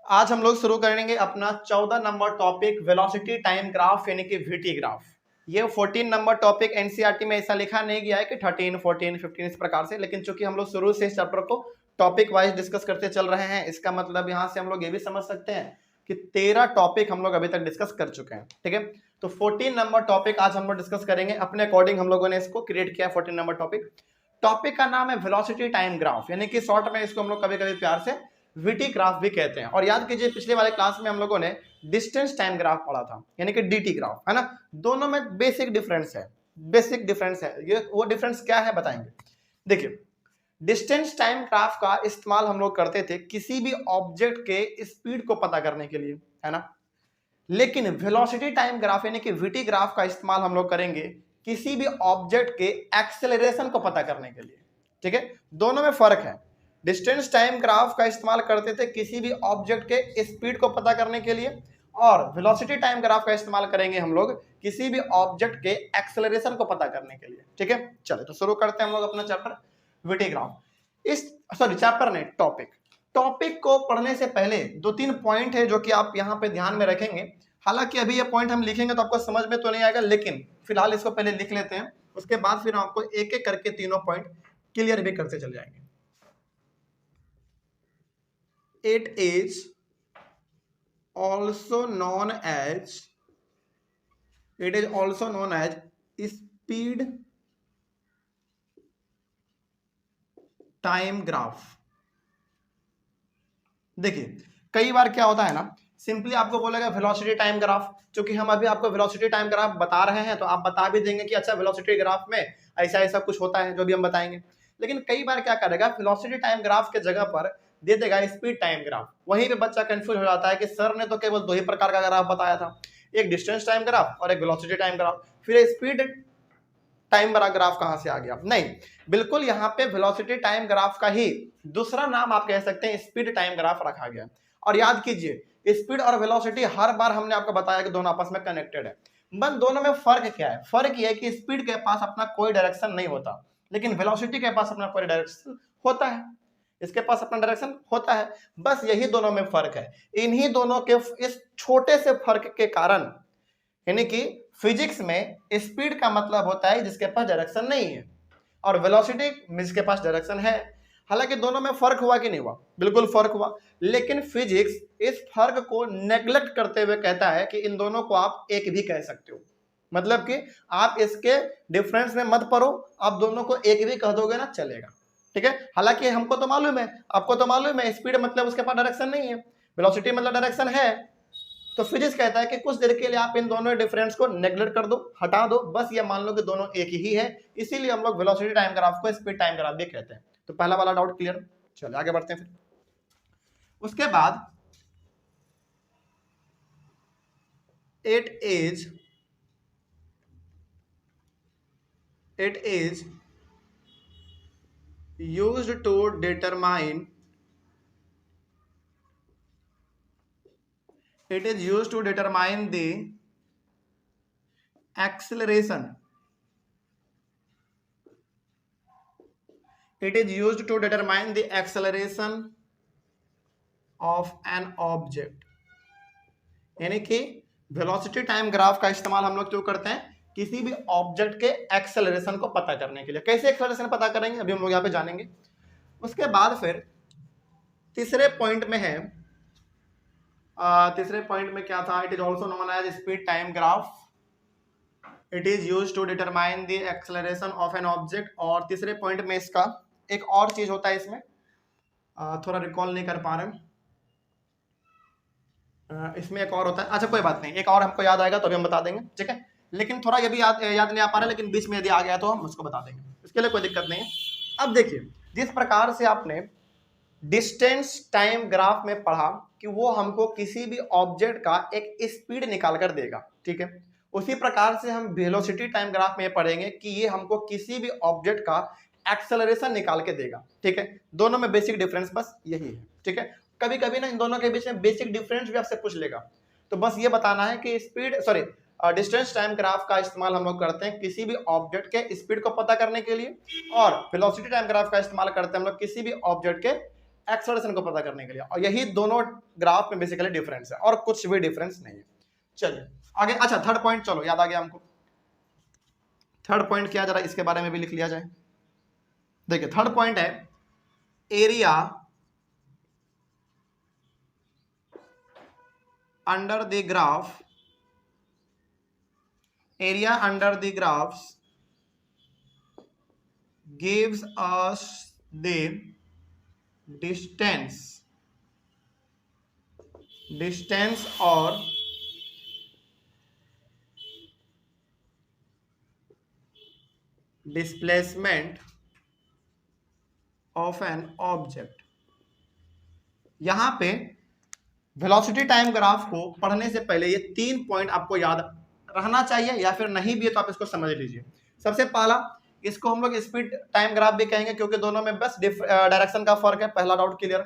आज हम लोग शुरू करेंगे अपना 14 number topic velocity time graph यानी कि वीटी ग्राफ। ये 14 नंबर टॉपिक एनसीईआरटी में ऐसा लिखा नहीं गया है कि 13, 14, 15 इस प्रकार से, लेकिन चूंकि हम लोग शुरू से इस चैप्टर को टॉपिक वाइज डिस्कस करते चल रहे हैं, इसका मतलब यहाँ से हम लोग ये भी समझ सकते हैं कि 13 टॉपिक हम लोग अभी तक डिस्कस कर चुके हैं। ठीक है, तो 14 नंबर टॉपिक आज हम लोग डिस्कस करेंगे। अपने अकॉर्डिंग हम लोगों ने इसको क्रिएट किया 14 नंबर टॉपिक। टॉपिक का नाम है वेलोसिटी टाइम ग्राफ, यानी कि शॉर्ट में इसको हम लोग कभी कभी प्यार से वीटी ग्राफ भी कहते हैं। और याद कीजिए पिछले वाले क्लास में हम लोगों ने डिस्टेंस टाइम ग्राफ पढ़ा था, यानी कि डीटी ग्राफ, है ना। दोनों में बेसिक डिफरेंस है, बेसिक डिफरेंस है। ये वो डिफरेंस क्या है बताएंगे। देखिए, डिस्टेंस टाइम ग्राफ का इस्तेमाल हम लोग करते थे किसी भी ऑब्जेक्ट के स्पीड को पता करने के लिए, है ना। लेकिन वेलोसिटी टाइम ग्राफ यानी कि वीटी ग्राफ का इस्तेमाल हम लोग करेंगे किसी भी ऑब्जेक्ट के एक्सेलरेशन को पता करने के लिए। ठीक है, दोनों में फर्क है। डिस्टेंस टाइम ग्राफ का इस्तेमाल करते थे किसी भी ऑब्जेक्ट के स्पीड को पता करने के लिए, और वेलोसिटी टाइम ग्राफ का इस्तेमाल करेंगे हम लोग किसी भी ऑब्जेक्ट के एक्सेलरेशन को पता करने के लिए। ठीक है, चलिए तो शुरू करते हैं हम लोग अपना चैप्टर वीटी ग्राफ। इस चैप्टर ने टॉपिक को पढ़ने से पहले दो तीन पॉइंट है जो कि आप यहाँ पे ध्यान में रखेंगे। हालांकि अभी ये पॉइंट हम लिखेंगे तो आपको समझ में तो नहीं आएगा, लेकिन फिलहाल इसको पहले लिख लेते हैं, उसके बाद फिर आपको एक एक करके तीनों पॉइंट क्लियर भी करते चल जाएंगे। It is also known as speed time graph. देखिए, कई बार क्या होता है ना, सिंपली आपको बोलेगा वेलोसिटी टाइम ग्राफ। क्योंकि हम अभी आपको वेलोसिटी टाइम ग्राफ बता रहे हैं तो आप बता भी देंगे कि अच्छा वेलोसिटी ग्राफ में ऐसा ऐसा कुछ होता है, जो भी हम बताएंगे। लेकिन कई बार क्या करेगा, वेलोसिटी टाइम ग्राफ के जगह पर दे देगा स्पीड टाइम ग्राफ। वहीं पे बच्चा कंफ्यूज हो जाता है कि सर ने तो केवल दो ही प्रकार का ग्राफ बताया था, एक डिस्टेंस टाइम ग्राफ और एक वेलोसिटी टाइम ग्राफ, फिर स्पीड टाइम वाला ग्राफ कहां से आ गया। नहीं, बिल्कुल यहाँ पे वेलोसिटी टाइम ग्राफ का ही दूसरा नाम आप कह सकते हैं स्पीड टाइम ग्राफ रखा गया। और याद कीजिए, स्पीड और वेलोसिटी हर बार हमने आपको बताया कि दोनों आपस में कनेक्टेड है। बस दोनों में फर्क क्या है, फर्क यह है कि स्पीड के पास अपना कोई डायरेक्शन नहीं होता, लेकिन वेलोसिटी के पास अपना कोई डायरेक्शन होता है। इसके पास अपना डायरेक्शन होता है, बस यही दोनों में फर्क है। इन्हीं दोनों के इस छोटे से फर्क के कारण, यानी कि फिजिक्स में स्पीड का मतलब होता है जिसके पास डायरेक्शन नहीं है, और वेलोसिटी जिसके पास डायरेक्शन है। हालांकि दोनों में फर्क हुआ कि नहीं हुआ, बिल्कुल फर्क हुआ, लेकिन फिजिक्स इस फर्क को नेग्लेक्ट करते हुए कहता है कि इन दोनों को आप एक भी कह सकते हो। मतलब कि आप इसके डिफरेंस में मत पढ़ो, आप दोनों को एक भी कह दोगे ना चलेगा। ठीक है, हालांकि हमको तो मालूम है, आपको तो मालूम है, स्पीड मतलब उसके पास डायरेक्शन नहीं है, वेलोसिटी मतलब डायरेक्शन है। तो फिजिक्स कहता है कि कुछ देर के लिए आप इन दोनों डिफरेंस को नेग्लेक्ट कर दो, हटा दो, बस ये मान लो कि दोनों एक ही है। इसीलिए हम लोग वेलोसिटी टाइम ग्राफ को स्पीड टाइम ग्राफ भी कहते हैं। तो पहला वाला डाउट क्लियर। चलिए आगे बढ़ते हैं। फिर उसके बाद it is used to determine the acceleration. It is used to determine the acceleration of an object. यानी कि वेलोसिटी टाइम ग्राफ का इस्तेमाल हम लोग क्यों करते हैं, किसी भी ऑब्जेक्ट के एक्सेलरेशन को पता करने के लिए। कैसे एक्सेलरेशन पता करेंगे अभी हम लोग यहाँ पे जानेंगे। उसके बाद फिर तीसरे पॉइंट में है, तीसरे पॉइंट में क्या था, it is also known as speed time graph. It is used to determine the acceleration of an object. और तीसरे पॉइंट में इसका एक और चीज होता है, इसमें थोड़ा रिकॉल नहीं कर पा रहे हैं, इसमें एक और होता है। अच्छा कोई बात नहीं, एक और हमको याद आएगा तो अभी हम बता देंगे। ठीक है, लेकिन थोड़ा ये भी याद नहीं आ पा रहा है, लेकिन बीच में यदि आ गया तो हम उसको बता देंगे, इसके लिए कोई दिक्कत नहीं है। अब देखिए, जिस प्रकार से आपने डिस्टेंस टाइम ग्राफ में पढ़ा कि वो हमको किसी भी ऑब्जेक्ट का एक स्पीड निकाल कर देगा, ठीक है, उसी प्रकार से हम वेलोसिटी टाइम ग्राफ में पढ़ेंगे कि ये हमको किसी भी ऑब्जेक्ट का एक्सेलरेशन निकाल के देगा। ठीक है, दोनों में बेसिक डिफरेंस बस यही है। ठीक है, कभी कभी ना इन दोनों के बीच में बेसिक डिफरेंस भी आपसे पूछ लेगा, तो बस ये बताना है कि डिस्टेंस टाइम ग्राफ का इस्तेमाल हम लोग करते हैं किसी भी ऑब्जेक्ट के स्पीड को पता करने के लिए, और वेलोसिटी टाइम ग्राफ का इस्तेमाल करते हैं हम लोग किसी भी ऑब्जेक्ट के एक्सेलरेशन को पता करने के लिए। और यही दोनों ग्राफ में बेसिकली डिफरेंस है और कुछ भी डिफरेंस नहीं है। चलिए आगे, अच्छा थर्ड पॉइंट, चलो याद आ गया हमको। थर्ड पॉइंट क्या, जरा इसके बारे में भी लिख लिया जाए। देखिए थर्ड पॉइंट है area under the graph, area under the graphs gives us the distance or displacement of an object। यहां पे वेलोसिटी टाइम ग्राफ को पढ़ने से पहले ये 3 पॉइंट आपको याद रहना चाहिए, या फिर नहीं भी है तो आप इसको समझ लीजिए। सबसे पहला, इसको हम लोग स्पीड टाइम ग्राफ भी कहेंगे क्योंकि दोनों में बस डायरेक्शन का फर्क है। पहला डाउट क्लियर।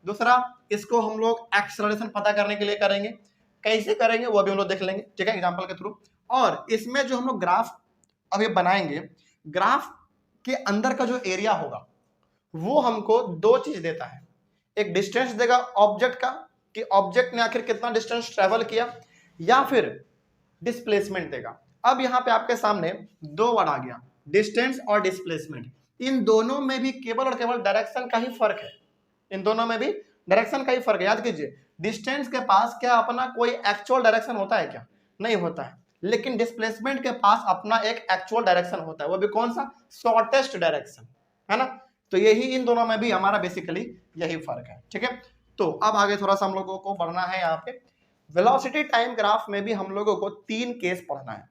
दूसरा, इसको हम लोग एक्सेलरेशन पता करने के लिए करेंगे, कैसे करेंगे वो भी हम लोग देख लेंगे, ठीक है, एग्जांपल के थ्रू। और इसमें जो हम लोग ग्राफ अभी बनाएंगे, ग्राफ के अंदर का जो एरिया होगा वो हमको 2 चीज देता है। एक डिस्टेंस देगा ऑब्जेक्ट का, कि ऑब्जेक्ट ने आखिर कितना डिस्टेंस ट्रेवल किया, या फिर डिस्प्लेसमेंट देगा। अब यहाँ पे आपके सामने 2 वर्ड आ गया, डिस्टेंस और डिस्प्लेसमेंट। इन दोनों में भी केवल और केवल डायरेक्शन का ही फर्क है। इन दोनों में भी डायरेक्शन का ही फर्क है। याद कीजिए, डिस्टेंस के पास क्या अपना कोई एक्चुअल डायरेक्शन होता है क्या? नहीं होता है। लेकिन डिस्प्लेसमेंट के पास अपना एक एक्चुअल डायरेक्शन होता है, वो भी कौन सा? शॉर्टेस्ट डायरेक्शन, है ना। तो यही इन दोनों में भी हमारा बेसिकली यही फर्क है, ठीक है। तो अब आगे थोड़ा सा हम लोगों को बढ़ना है। यहाँ पे वेलोसिटी टाइम ग्राफ में भी हम लोगों को 3 केस पढ़ना है।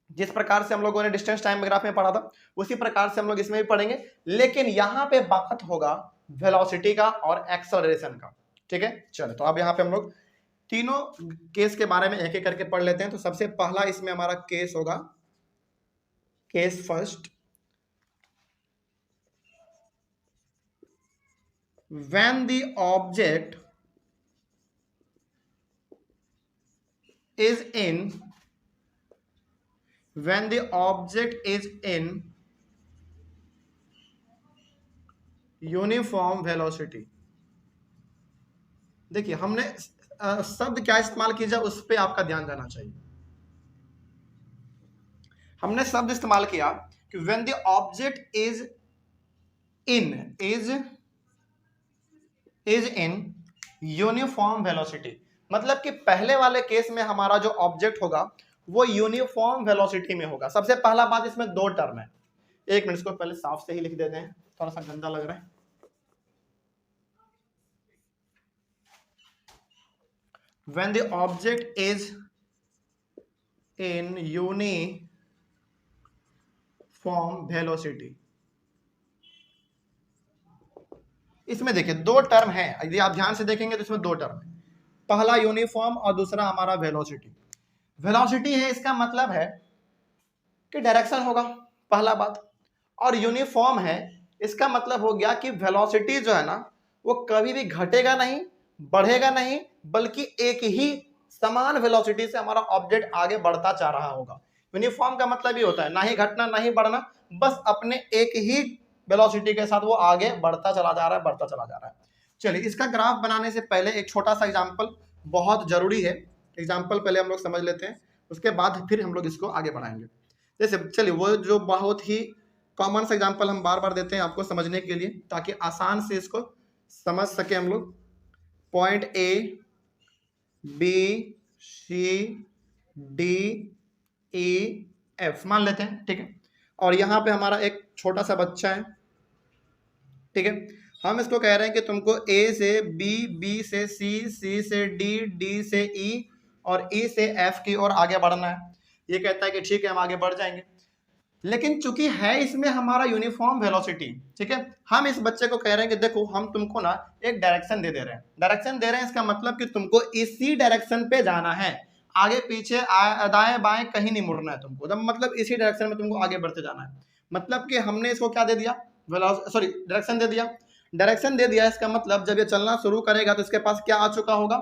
जिस प्रकार से हम लोगों ने डिस्टेंस टाइम ग्राफ में पढ़ा था, उसी प्रकार से हम लोग इसमें भी पढ़ेंगे, लेकिन यहाँ पे बात होगा वेलोसिटी का और एक्सेलरेशन का, ठीक है। चलो, तो अब यहाँ पे हम लोग तीनों केस के बारे में एक एक करके पढ़ लेते हैं। तो सबसे पहला इसमें हमारा केस होगा, case first, when the object is in uniform velocity. देखिए हमने शब्द क्या इस्तेमाल किया जाए उस पे आपका ध्यान जाना चाहिए। हमने शब्द इस्तेमाल किया कि when the object is in uniform velocity, मतलब कि पहले वाले केस में हमारा जो ऑब्जेक्ट होगा वो यूनिफॉर्म वेलोसिटी में होगा। सबसे पहला बात, इसमें 2 टर्म है। एक मिनट, इसको पहले साफ से ही लिख देते हैं, थोड़ा सा गंदा लग रहा है। When the object is in uniform velocity, इसमें देखिए 2 टर्म है। यदि आप ध्यान से देखेंगे तो इसमें 2 टर्म है। पहला यूनिफॉर्म और दूसरा हमारा वेलोसिटी। वेलोसिटी है, इसका मतलब है कि डायरेक्शन होगा, पहला बात। और यूनिफॉर्म है, इसका मतलब हो गया कि वेलोसिटी जो है ना वो कभी भी घटेगा नहीं, बढ़ेगा नहीं, बल्कि एक ही समान वेलोसिटी से हमारा ऑब्जेक्ट आगे बढ़ता जा रहा होगा। यूनिफॉर्म का मतलब ये होता है ना ही घटना ना ही बढ़ना, बस अपने एक ही वेलोसिटी के साथ वो आगे बढ़ता चला जा रहा है, बढ़ता चला जा रहा है। चलिए, इसका ग्राफ बनाने से पहले एक छोटा सा एग्जांपल बहुत जरूरी है। एग्जांपल पहले हम लोग समझ लेते हैं, उसके बाद फिर हम लोग इसको आगे बढ़ाएंगे। जैसे चलिए, वो जो बहुत ही कॉमन सा एग्जांपल हम बार बार देते हैं आपको समझने के लिए, ताकि आसान से इसको समझ सके हम लोग। Point A, B, C, D, E, F मान लेते हैं, ठीक है। और यहाँ पे हमारा एक छोटा सा बच्चा है, ठीक है। हम इसको कह रहे हैं कि तुमको ए से बी, बी से सी, सी से डी, डी से ई और ई से एफ की ओर आगे बढ़ना है। ये कहता है कि ठीक है, हम आगे बढ़ जाएंगे। लेकिन चूंकि है इसमें हमारा यूनिफॉर्म वेलोसिटी, ठीक है, हम इस बच्चे को कह रहे हैं कि देखो हम तुमको ना एक डायरेक्शन दे रहे हैं। डायरेक्शन दे रहे हैं, इसका मतलब कि तुमको इसी डायरेक्शन पे जाना है, आगे पीछे दाएं बाएं कहीं नहीं मुड़ना है तुमको, जब मतलब इसी डायरेक्शन में तुमको आगे बढ़ते जाना है। मतलब कि हमने इसको क्या दे दिया, डायरेक्शन दे दिया। डायरेक्शन दे दिया, इसका मतलब जब ये चलना शुरू करेगा तो इसके पास क्या आ चुका होगा,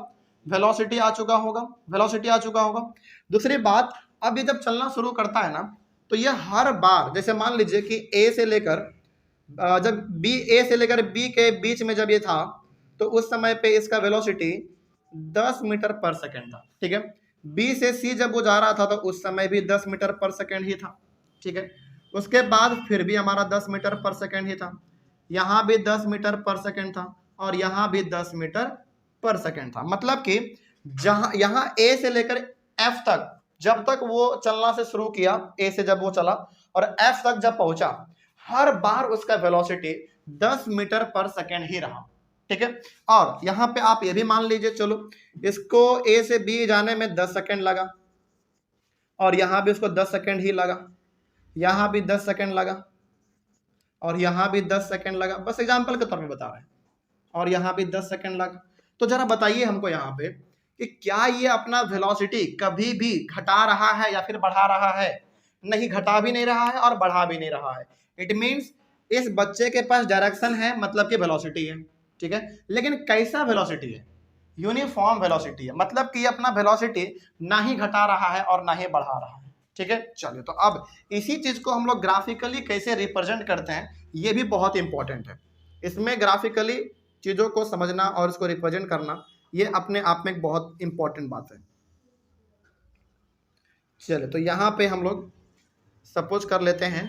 वेलोसिटी आ चुका होगा, वेलोसिटी आ चुका होगा। दूसरी बात, अब ये जब चलना शुरू करता है ना, तो ये हर बार, जैसे मान लीजिए कि ए से लेकर जब बी, ए से लेकर बी के बीच में जब ये था तो उस समय पे इसका वेलोसिटी 10 मीटर पर सेकेंड था, ठीक है। बी से सी जब वो जा रहा था तो उस समय भी 10 मीटर पर सेकेंड ही था, ठीक है। उसके बाद फिर भी हमारा 10 मीटर पर सेकेंड ही था, यहाँ भी 10 मीटर पर सेकेंड था और यहाँ भी 10 मीटर पर सेकेंड था। मतलब कि जहां यहाँ ए से लेकर एफ तक जब तक वो चलना से शुरू किया, ए से जब वो चला और एफ तक जब पहुंचा, हर बार उसका वेलोसिटी 10 मीटर पर सेकेंड ही रहा, ठीक है। और यहां पे आप ये भी मान लीजिए, चलो इसको ए से बी जाने में 10 सेकेंड लगा और यहां भी उसको 10 सेकेंड ही लगा, यहां भी 10 सेकेंड लगा और यहां भी 10 सेकेंड लगा, बस एग्जांपल के तौर पे बता रहे हैं, और यहां भी 10 सेकेंड लगा। तो जरा बताइए हमको यहाँ पे कि क्या ये अपना वेलोसिटी कभी भी घटा रहा है या फिर बढ़ा रहा है? नहीं, घटा भी नहीं रहा है और बढ़ा भी नहीं रहा है। इट मीन्स इस बच्चे के पास डायरेक्शन है, मतलब कि वेलोसिटी है, ठीक है। लेकिन कैसा वेलोसिटी है? यूनिफॉर्म वेलोसिटी है, मतलब कि अपना वेलोसिटी ना ही घटा रहा है और ना ही बढ़ा रहा है, ठीक है। चलिए, तो अब इसी चीज को हम लोग ग्राफिकली कैसे रिप्रेजेंट करते हैं, ये भी बहुत इंपॉर्टेंट है। इसमें ग्राफिकली चीजों को समझना और इसको रिप्रेजेंट करना, ये अपने आप में एक बहुत इंपॉर्टेंट बात है। चलिए, तो यहाँ पे हम लोग सपोज कर लेते हैं,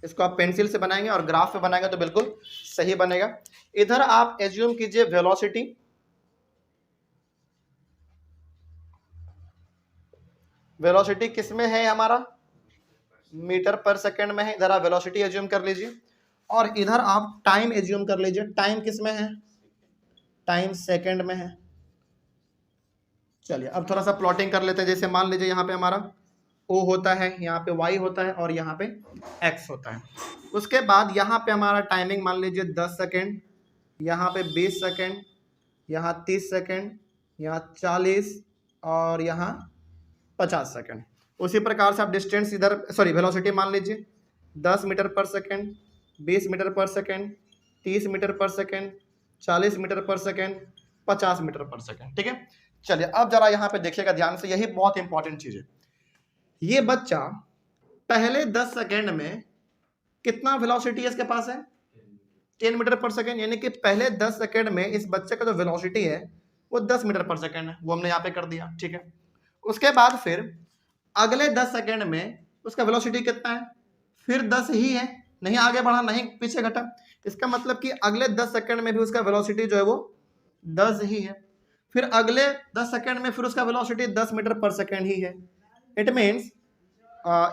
इसको आप पेंसिल से बनाएंगे और ग्राफ पे बनाएंगे तो बिल्कुल सही बनेगा। इधर आप एज्यूम कीजिए वेलोसिटी, वेलोसिटी किस में है हमारा? मीटर पर सेकेंड में है। इधर आप वेलोसिटी एज्यूम कर लीजिए और इधर आप टाइम एज्यूम कर लीजिए। टाइम किस में है? टाइम सेकंड में है। चलिए, अब थोड़ा सा प्लॉटिंग कर लेते हैं। जैसे मान लीजिए यहाँ पे हमारा O होता है, यहाँ पे Y होता है और यहाँ पे X होता है। उसके बाद यहाँ पे हमारा टाइमिंग मान लीजिए 10 सेकेंड, यहाँ पे 20 सेकेंड, यहाँ 30 सेकेंड, यहाँ 40 और यहाँ 50 सेकेंड। उसी प्रकार से आप डिस्टेंस इधर वेलोसिटी मान लीजिए 10 मीटर पर सेकेंड, 20 मीटर पर सेकेंड, 30 मीटर पर सेकेंड, 40 मीटर पर सेकेंड, 50 मीटर पर सेकेंड, ठीक है। चलिए, अब जरा यहाँ पे देखिएगा ध्यान से, यही बहुत इंपॉर्टेंट चीज है। ये बच्चा पहले 10 सेकेंड में कितना वेलोसिटी इसके पास है? 10 मीटर पर सेकेंड, यानी कि पहले 10 सेकेंड में इस बच्चे का जो वेलोसिटी है वो 10 मीटर पर सेकेंड है, वो हमने यहाँ पे कर दिया, ठीक है। उसके बाद फिर अगले 10 सेकेंड में उसका वेलोसिटी कितना है? फिर 10 ही है, नहीं आगे बढ़ा नहीं पीछे घटा। इसका मतलब कि अगले 10 सेकेंड में भी उसका वेलोसिटी जो है वो 10 ही है। फिर अगले 10 सेकेंड में फिर उसका वेलोसिटी 10 मीटर पर सेकेंड ही है। इट मीन्स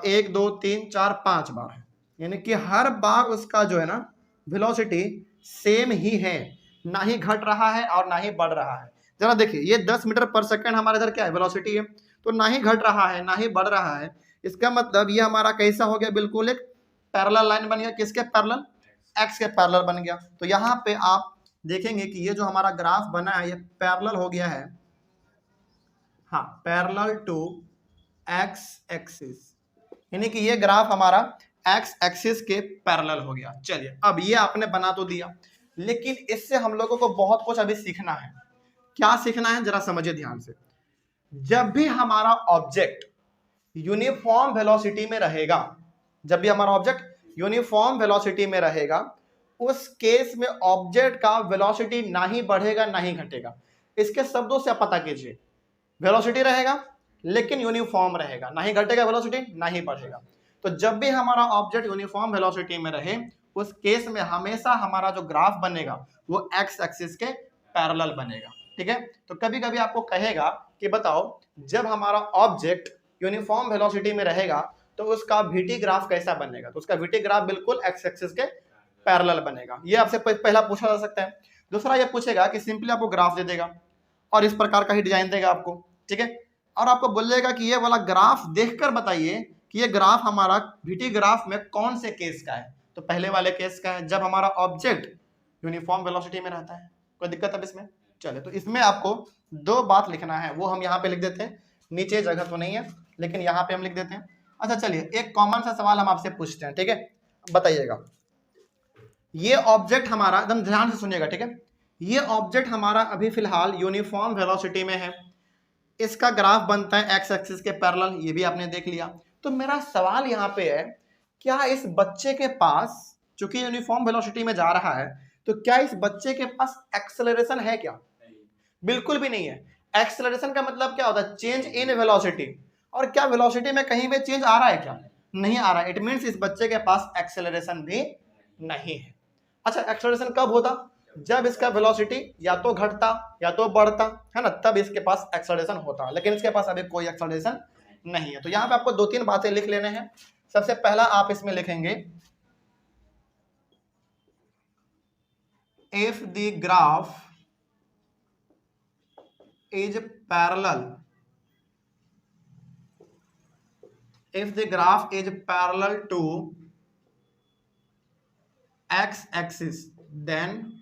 1 2 3 4 5 बार है, यानी कि हर बार उसका जो है ना वेलोसिटी सेम ही है, ना ही घट रहा है और ना ही बढ़ रहा है। जरा देखिए, ये 10 मीटर पर सेकेंड हमारे इधर क्या है? वेलोसिटी है, तो ना ही घट रहा है ना ही बढ़ रहा है। इसका मतलब ये हमारा कैसा हो गया? बिल्कुल एक पैरेलल लाइन बन गया। किसके पैरेलल? एक्स के पैरेलल बन गया। तो यहाँ पे आप देखेंगे कि ये जो हमारा ग्राफ बना है ये पैरेलल हो गया है, हाँ, पैरेलल टू एक्स एक्सिस, यानी कि ये ग्राफ हमारा एक्स एक्सिस के पैरेलल हो गया। चलिए, अब ये आपने बना तो दिया, लेकिन इससे हम लोगों को बहुत कुछ अभी सीखना है। क्या सीखना है? जरा समझिए ध्यान से। जब भी हमारा ऑब्जेक्ट यूनिफॉर्म वेलोसिटी में रहेगा, जब भी हमारा ऑब्जेक्ट यूनिफॉर्म वेलोसिटी में रहेगा, उस केस में ऑब्जेक्ट का वेलोसिटी ना ही बढ़ेगा ना ही घटेगा। इसके शब्दों से आप पता कीजिए, वेलोसिटी रहेगा लेकिन यूनिफॉर्म रहेगा, ना ही घटेगा वेलोसिटी ना ही बढ़ेगा। तो जब भी हमारा ऑब्जेक्ट यूनिफॉर्म वेलोसिटी में रहे, उस केस में हमेशा हमारा जो ग्राफ बनेगा वो एक्स एक्सिस के पैरेलल बनेगा, ठीक है। तो कभी कभी आपको कहेगा कि बताओ, जब हमारा ऑब्जेक्ट यूनिफॉर्म वेलोसिटी में रहेगा तो उसका वीटी ग्राफ कैसा बनेगा? तो उसका वीटी ग्राफ बिल्कुल एक्स एक्सिस के पैरेलल बनेगा। ये आपसे पहला पूछा जा सकता है। दूसरा ये पूछेगा कि सिंपली आपको ग्राफ दे देगा और इस प्रकार का ही डिजाइन देगा आपको, ठीक है, और आपको बोलेगा कि ये वाला ग्राफ देखकर बताइए कि ये ग्राफ हमारा वीटी ग्राफ में कौन से केस का है। तो पहले वाले केस का है, जब हमारा ऑब्जेक्ट यूनिफॉर्म वेलोसिटी में रहता है। कोई दिक्कत अब इसमें? चलिए, तो इसमें आपको 2 बात लिखना है, वो हम यहाँ पे लिख देते हैं। नीचे जगह तो नहीं है लेकिन यहाँ पे हम लिख देते हैं। अच्छा, चलिए, एक कॉमन सा सवाल हम आपसे पूछते हैं, ठीक है, बताइएगा। ये ऑब्जेक्ट हमारा, एकदम ध्यान से सुनिएगा, ठीक है, ये ऑब्जेक्ट हमारा अभी फिलहाल यूनिफॉर्म वेलोसिटी में है, इसका ग्राफ बनता है एक्स एक्सिस के पैरेलल, ये भी आपने देख लिया। तो मेरा सवाल यहाँ पे है क्या इस बच्चे के पास, चूंकि यूनिफॉर्म वेलोसिटी में जा रहा है, तो क्या इस बच्चे के पास एक्सेलरेशन है क्या? बिल्कुल भी नहीं है। एक्सेलरेशन का मतलब क्या होता है? Change in velocity. और क्या वेलोसिटी में कहीं भी चेंज आ रहा है क्या? नहीं आ रहा है। इट मींस इस बच्चे के पास एक्सेलरेशन भी नहीं है। अच्छा, एक्सेलरेशन कब होता? जब इसका वेलोसिटी या तो घटता या तो बढ़ता, है ना, तब इसके पास एक्सेलरेशन होता, लेकिन इसके पास अभी कोई एक्सेलरेशन नहीं है। तो यहाँ पे आपको 2-3 बातें लिख लेने हैं। सबसे पहला आप इसमें लिखेंगे, if the graph is parallel, if the graph is parallel to x axis, then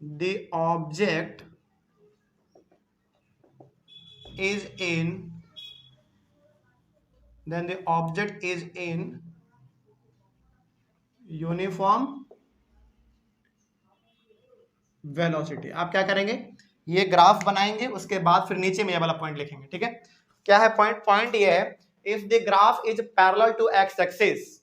the object is in uniform velocity. आप क्या करेंगे, ये ग्राफ बनाएंगे, उसके बाद फिर नीचे में ये वाला पॉइंट लिखेंगे। ठीक है, क्या है पॉइंट ये है, if the graph is parallel to X axis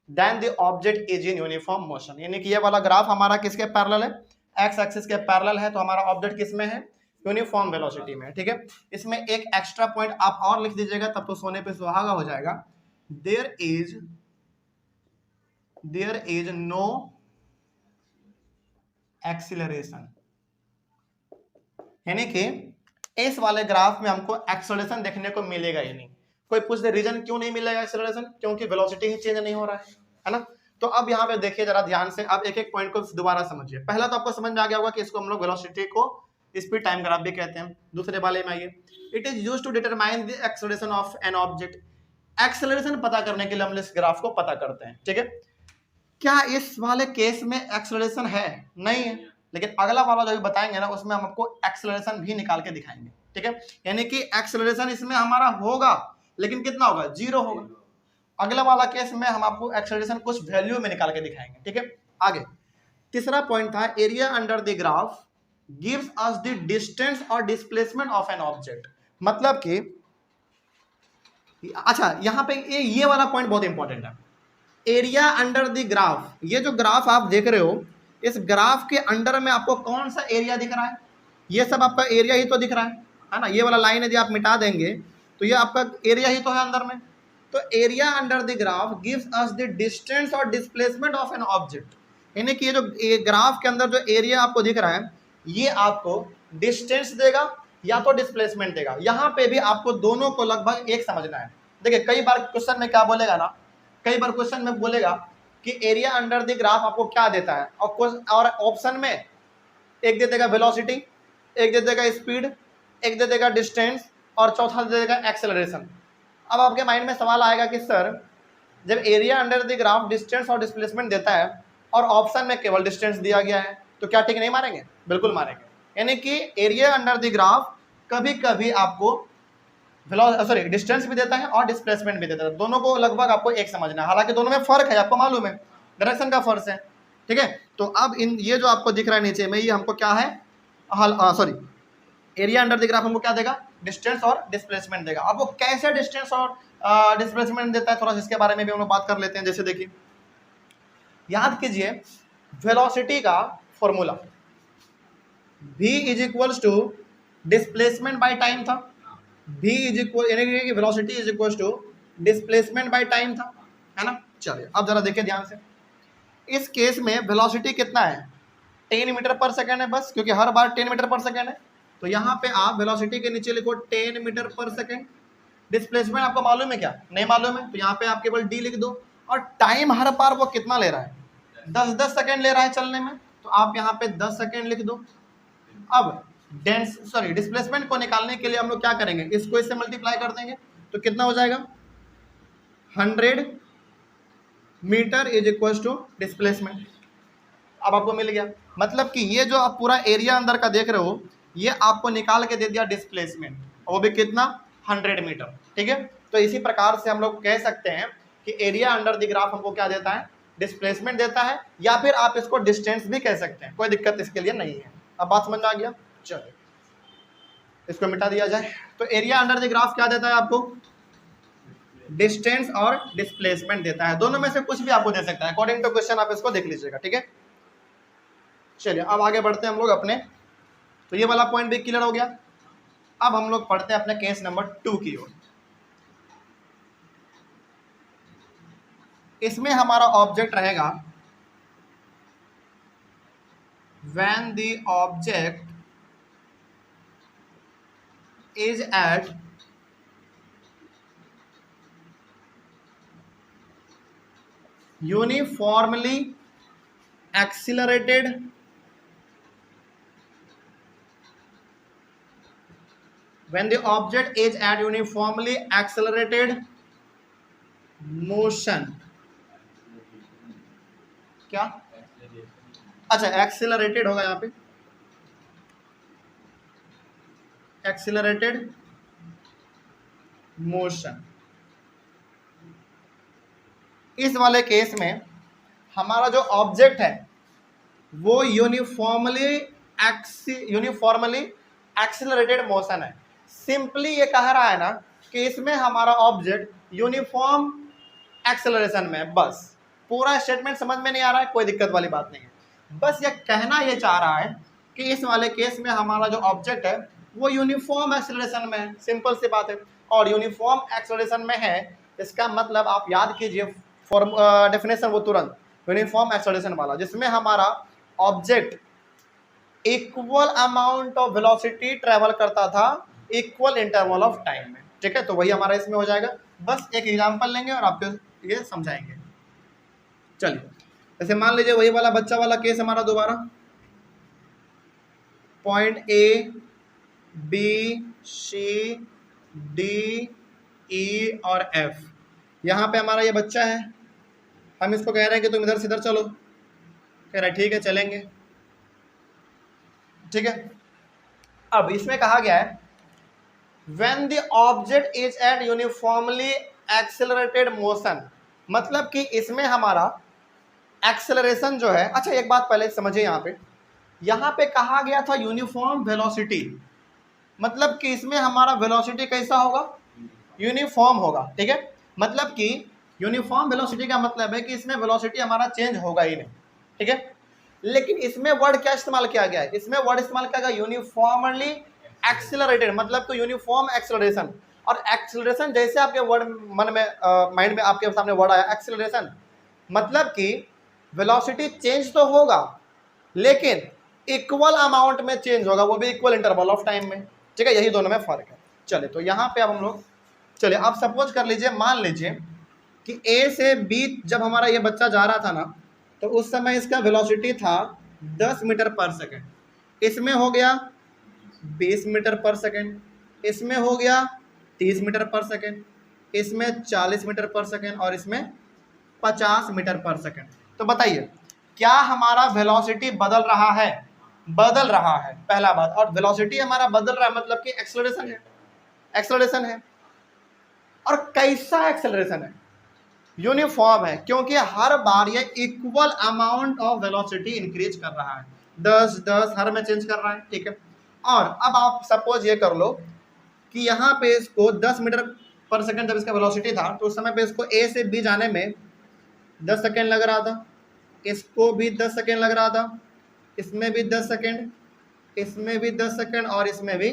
then the object is in uniform motion. यानी कि ये वाला ग्राफ हमारा किसके पैरेलल है? एक्स एक्सिस के पैरेलल है, तो हमारा ऑब्जेक्ट किस में है? यूनिफॉर्म वेलोसिटी में। ठीक है, इसमें एक एक्स्ट्रा पॉइंट आप और लिख दीजिएगा, तब तो सोने पे सुहागा हो जाएगा। There is no acceleration. यानी कि इस वाले ग्राफ में हमको एक्सेलरेशन देखने को मिलेगा ही नहीं। कोई पूछ दे रीजन क्यों नहीं मिलेगा एक्सेलरेशन? क्योंकि वेलोसिटी ही चेंज नहीं हो रहा है ना। तो अब यहाँ पे देखिए जरा ध्यान से, अब एक एक पॉइंट को दोबारा समझिए। पहला तो आपको समझ में आ गया होगा कि इसको हम लोग वेलोसिटी को स्पीड टाइम ग्राफ भी कहते हैं। दूसरे वाले में आइए, it is used to determine the acceleration of an object. Acceleration पता करने के लिए हम इस ग्राफ को पता करते हैं। ठीक है, क्या इस वाले केस में एक्सेलरेशन है? नहीं है, लेकिन अगला वाला जो भी बताएंगे ना, उसमें हम आपको एक्सेलरेशन भी निकाल के दिखाएंगे। ठीक है, यानी कि एक्सेलरेशन इसमें हमारा होगा, लेकिन कितना होगा? 0 होगा। अगला वाला केस में हम आपको एक्सेलरेशन कुछ वैल्यू में निकाल के दिखाएंगे। ठीक है, आगे तीसरा पॉइंट था, area under the graph gives us the distance और डिस्प्लेसमेंट ऑफ एन ऑब्जेक्ट। मतलब कि अच्छा, यहाँ पे ये वाला पॉइंट बहुत इंपॉर्टेंट है। एरिया अंडर द ग्राफ, ये जो ग्राफ आप देख रहे हो, इस ग्राफ के अंडर में आपको कौन सा एरिया दिख रहा है? ये सब आपका एरिया ही तो दिख रहा है ना। ये वाला लाइन यदि आप मिटा देंगे तो ये आपका एरिया ही तो है अंदर में। तो area under the graph gives us the distance और डिस्प्लेसमेंट ऑफ एन ऑब्जेक्ट। यानी कि ये जो ग्राफ के अंदर जो एरिया आपको दिख रहा है, ये आपको डिस्टेंस देगा या तो डिस्प्लेसमेंट देगा। यहाँ पे भी आपको दोनों को लगभग एक समझना है। देखिए, कई बार क्वेश्चन में क्या बोलेगा ना, कई बार क्वेश्चन में बोलेगा कि एरिया अंडर द ग्राफ आपको क्या देता है, और ऑप्शन में एक दे देगा वेलोसिटी, एक दे देगा स्पीड, एक दे देगा डिस्टेंस, और चौथा दे देगा एक्सेलरेशन। अब आपके माइंड में सवाल आएगा कि सर, जब area under the graph distance और डिस्प्लेसमेंट देता है और ऑप्शन में केवल डिस्टेंस दिया गया है, तो क्या टिक नहीं मारेंगे? बिल्कुल मारेंगे। यानी कि एरिया अंडर द ग्राफ कभी कभी आपको डिस्टेंस भी देता है और डिस्प्लेसमेंट भी देता है। दोनों को लगभग आपको एक समझना है, हालांकि दोनों में फर्क है, आपको मालूम है, डायरेक्शन का फर्क है। ठीक है, तो अब ये जो आपको दिख रहा है नीचे में, ये हमको क्या है? एरिया अंडर द ग्राफ हमको क्या देगा? डिस्टेंस और डिस्प्लेसमेंट देगा। अब वो कैसे डिस्टेंस और डिस्प्लेसमेंट देता है, थोड़ा इसके बारे में भी हम लोग बात कर लेते हैं। जैसे देखिए, याद कीजिए वेलोसिटी का formula v is equals to displacement by time था। v इज इक्वल, यानी कि velocity is equals to displacement by time था, है ना। चलिए अब जरा देखिए ध्यान से, इस केस में वेलोसिटी कितना है? 10 मीटर पर सेकेंड है बस, क्योंकि हर बार 10 मीटर पर सेकेंड है। तो यहाँ पे आप वेलोसिटी के नीचे लिखो 10 मीटर पर सेकेंड। डिस्प्लेसमेंट आपको मालूम है क्या? नहीं मालूम है, तो यहाँ पे आप केवल डी लिख दो। और टाइम हर बार वो कितना ले रहा है? 10 सेकेंड ले रहा है चलने में, तो आप यहाँ पे 10 सेकेंड लिख दो। अब डिस्प्लेसमेंट को निकालने के लिए हम लोग क्या करेंगे? इसको इससे मल्टीप्लाई कर देंगे, तो कितना हो जाएगा? 100 metre is equal to displacement. अब आपको मिल गया। मतलब कि ये जो आप पूरा एरिया अंदर का देख रहे हो, ये आपको निकाल के दे दिया डिस्प्लेसमेंट, और वो भी कितना? 100 मीटर। ठीक है, तो इसी प्रकार से हम लोग कह सकते हैं कि एरिया अंडर द ग्राफ हमको क्या देता है? डिस्प्लेसमेंट देता है, या फिर आप इसको डिस्टेंस भी कह सकते हैं, कोई दिक्कत इसके लिए नहीं है। अब बात समझ में आ गया? चलिए इसको मिटा दिया जाए। तो एरिया अंडर द ग्राफ क्या देता है आपको? डिस्टेंस और डिस्प्लेसमेंट देता है। दोनों में से कुछ भी आपको दे सकता है, अकॉर्डिंग टू क्वेश्चन आप इसको देख लीजिएगा, ठीक है। चलिए अब आगे बढ़ते हैं हम लोग अपने, तो ये वाला पॉइंट भी क्लियर हो गया। अब हम लोग पढ़ते हैं अपने केस नंबर 2 की ओर। इसमें हमारा ऑब्जेक्ट रहेगा when the object is at uniformly accelerated when the object is at uniformly accelerated motion, क्या अच्छा एक्सिलरेटेड होगा यहाँ पे, एक्सिलरेटेड मोशन। इस वाले केस में हमारा जो ऑब्जेक्ट है वो यूनिफॉर्मली एक्सिलरेटेड मोशन है। सिंपली ये कह रहा है ना कि इसमें हमारा ऑब्जेक्ट यूनिफॉर्म एक्सेलरेशन में, बस पूरा स्टेटमेंट समझ में नहीं आ रहा है, कोई दिक्कत वाली बात नहीं है। बस ये कहना ये चाह रहा है कि इस वाले केस में हमारा जो ऑब्जेक्ट है वो यूनिफॉर्म एक्सेलरेशन में है, सिंपल सी बात है। और यूनिफॉर्म एक्सेलरेशन में है, इसका मतलब आप याद कीजिए डेफिनेशन वो तुरंत, यूनिफॉर्म एक्सेलरेशन वाला, जिसमें हमारा object equal amount of velocity travel करता था इक्वल इंटरवल ऑफ टाइम में, ठीक है। तो वही हमारा इसमें हो जाएगा। बस एक एग्जांपल लेंगे और आपको ये समझाएंगे। चलिए जैसे मान लीजिए वही वाला बच्चा वाला केस हमारा दोबारा, point A B C D E और एफ, यहाँ पे हमारा ये बच्चा है। हम इसको कह रहे हैं कि तुम इधर से इधर चलो, कह रहा है ठीक है चलेंगे, ठीक है। अब इसमें कहा गया है when the object is at uniformly accelerated motion, मतलब कि इसमें हमारा एक्सेलरेशन जो है, अच्छा एक बात पहले समझिए, यहाँ पे कहा गया था यूनिफॉर्म वेलोसिटी, मतलब कि इसमें हमारा वेलोसिटी कैसा होगा, यूनिफॉर्म होगा, ठीक है। मतलब कि यूनिफॉर्म वेलोसिटी का मतलब है कि इसमें वेलोसिटी हमारा चेंज होगा ही नहीं, ठीक है। लेकिन इसमें वर्ड क्या इस्तेमाल किया गया है, इसमें वर्ड इस्तेमाल किया गया यूनिफॉर्मली एक्सेलरेटेड, मतलब कि यूनिफॉर्म एक्सेलरेशन। और एक्सेलरेशन जैसे आपके वर्ड मन में माइंड में आपके सामने वर्ड आया एक्सेलरेशन, मतलब कि वेलोसिटी चेंज तो होगा लेकिन इक्वल अमाउंट में चेंज होगा, वो भी इक्वल इंटरवल ऑफ टाइम में, ठीक है। यही दोनों में फर्क है। चलिए तो यहाँ पे अब हम लोग, चलिए आप सपोज कर लीजिए, मान लीजिए कि ए से बी जब हमारा ये बच्चा जा रहा था ना, तो उस समय इसका वेलोसिटी था 10 मीटर पर सेकेंड, इसमें हो गया 20 मीटर पर सेकेंड, इसमें हो गया 30 मीटर पर सेकेंड, इसमें 40 मीटर पर सेकेंड और इसमें 50 मीटर पर सेकेंड। तो बताइए क्या हमारा वेलोसिटी बदल रहा है, बदल रहा है, पहला बात। और वेलोसिटी हमारा बदल रहा है मतलब कि एक्सेलरेशन है, एक्सेलरेशन है। और कैसा एक्सेलरेशन है, यूनिफॉर्म है, क्योंकि हर बार ये equal amount of velocity increase कर रहा है, 10 हर में चेंज कर रहा है, ठीक है। और अब आप सपोज ये कर लो कि यहाँ पे इसको 10 मीटर पर सेकंड जब इसका वेलोसिटी था, तो उस समय पे इसको ए से बी जाने में 10 सेकेंड लग रहा था, इसको भी 10 सेकेंड लग रहा था, इसमें भी 10 सेकेंड, इसमें भी 10 सेकेंड और इसमें भी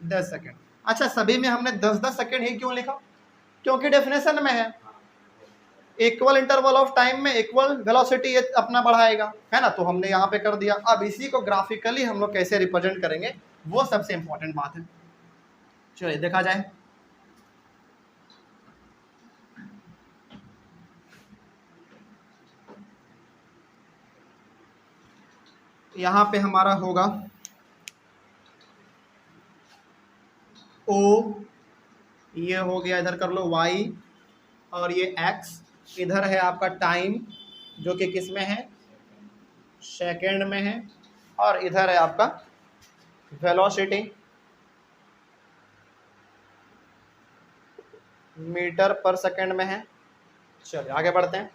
10 सेकेंड। अच्छा सभी में हमने 10-10 सेकेंड ही क्यों लिखा, क्योंकि डेफिनेशन में है इक्वल इंटरवल ऑफ टाइम में इक्वल वेलोसिटी ये अपना बढ़ाएगा, है ना। तो हमने यहाँ पे कर दिया। अब इसी को ग्राफिकली हम लोग कैसे रिप्रेजेंट करेंगे वो सबसे इंपॉर्टेंट बात है। चलिए देखा जाए। यहाँ पे हमारा होगा O, ये हो गया, इधर कर लो Y, और ये X, इधर है आपका टाइम जो कि किस में है, सेकेंड में है, और इधर है आपका वेलोसिटी मीटर पर सेकेंड में है। चलिए आगे बढ़ते हैं,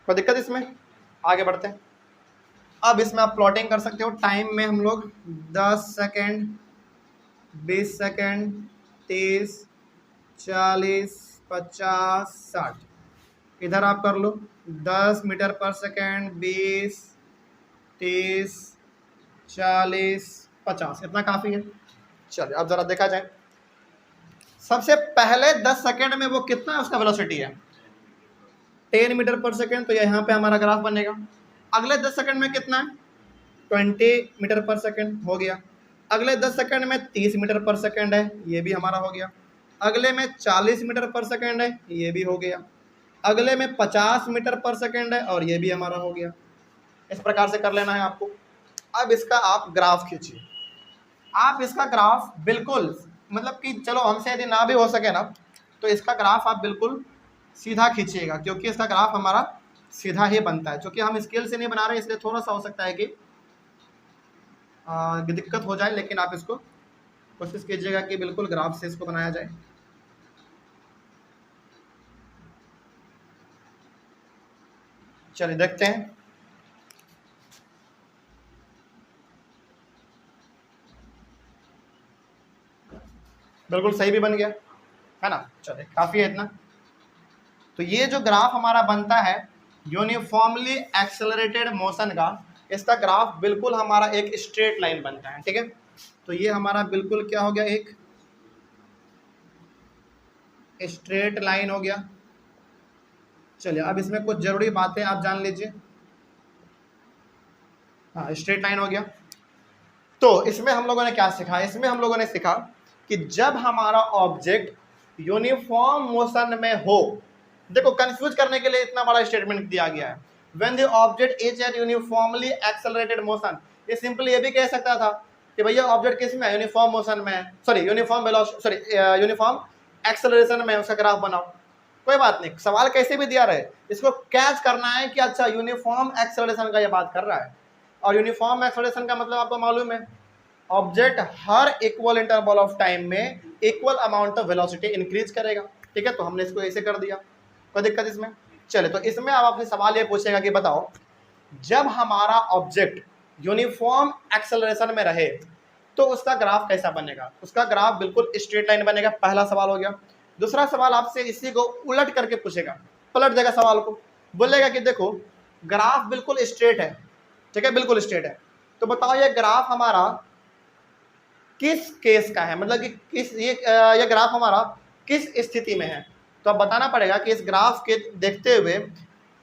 कोई दिक्कत इसमें, आगे बढ़ते हैं। अब इसमें आप प्लॉटिंग कर सकते हो, टाइम में हम लोग 10 सेकेंड, 20 सेकेंड, 30, 40, 50, 60, इधर आप कर लो 10 मीटर पर सेकेंड, 20, 30, 40, 50, इतना काफ़ी है। चलिए अब ज़रा देखा जाए, सबसे पहले 10 सेकेंड में वो कितना है, उसका वेलोसिटी है 10 मीटर पर सेकेंड, तो यहाँ पे हमारा ग्राफ बनेगा। अगले 10 सेकेंड में कितना है 20 मीटर पर सेकेंड, हो गया। अगले 10 सेकेंड में 30 मीटर पर सेकेंड है, ये भी हमारा हो गया। अगले में 40 मीटर पर सेकेंड है, ये भी हो गया। अगले में 50 मीटर पर सेकेंड है, और ये भी हमारा हो गया। इस प्रकार से कर लेना है आपको। अब इसका आप ग्राफ खींचिए। आप इसका ग्राफ बिल्कुल, मतलब कि चलो हमसे यदि ना भी हो सके ना, तो इसका ग्राफ आप बिल्कुल सीधा खींचिएगा, क्योंकि इसका ग्राफ हमारा सीधा ही बनता है। क्योंकि हम स्केल से नहीं बना रहे, इसलिए थोड़ा सा हो सकता है कि दिक्कत हो जाए, लेकिन आप इसको कोशिश कीजिएगा कि बिल्कुल ग्राफ से इसको बनाया जाए। चलिए देखते हैं। बिल्कुल सही भी बन गया है ना। चलिए काफ़ी है इतना। तो ये जो ग्राफ हमारा बनता है यूनिफॉर्मली एक्सेलरेटेड मोशन का, इसका ग्राफ बिल्कुल हमारा एक स्ट्रेट लाइन बनता है, ठीक है। तो ये हमारा बिल्कुल क्या हो गया, एक स्ट्रेट लाइन हो गया। चलिए अब इसमें कुछ जरूरी बातें आप जान लीजिए। हाँ, स्ट्रेट लाइन हो गया। तो इसमें हम लोगों ने क्या सीखा, इसमें हम लोगों ने सीखा कि जब हमारा ऑब्जेक्ट यूनिफॉर्म मोशन में हो, देखो कंफ्यूज करने के लिए इतना बड़ा स्टेटमेंट दिया गया है, when the object is at uniformly accelerated motion. ये सिंपली ये भी कह सकता था कि भैया ऑब्जेक्ट किस में है, यूनिफॉर्म मोशन में है, sorry uniform velocity, sorry uniform acceleration में, उसका ग्राफ बनाओ। कोई बात नहीं, सवाल कैसे भी दिया रहे, इसको कैच करना है कि अच्छा यूनिफॉर्म एक्सेलरेशन का ये बात कर रहा है। और यूनिफॉर्म एक्सेलरेशन का मतलब आपको मालूम है, ऑब्जेक्ट हर इक्वल इंटरवल ऑफ टाइम में equal amount of velocity increase करेगा, ठीक है। तो हमने इसको ऐसे कर दिया, कोई दिक्कत इसमें। चले, तो इसमें अब आपसे सवाल ये पूछेगा कि बताओ जब हमारा ऑब्जेक्ट यूनिफॉर्म एक्सेलरेशन में रहे तो उसका ग्राफ कैसा बनेगा। उसका ग्राफ बिल्कुल स्ट्रेट लाइन बनेगा, पहला सवाल हो गया। दूसरा सवाल आपसे इसी को उलट करके पूछेगा, पलट देगा सवाल को, बोलेगा कि देखो ग्राफ बिल्कुल स्ट्रेट है, ठीक है, बिल्कुल स्ट्रेट है, तो बताओ ये ग्राफ हमारा किस केस का है, मतलब कि किस ये ग्राफ हमारा किस स्थिति में है। तो अब बताना पड़ेगा कि इस ग्राफ के देखते हुए,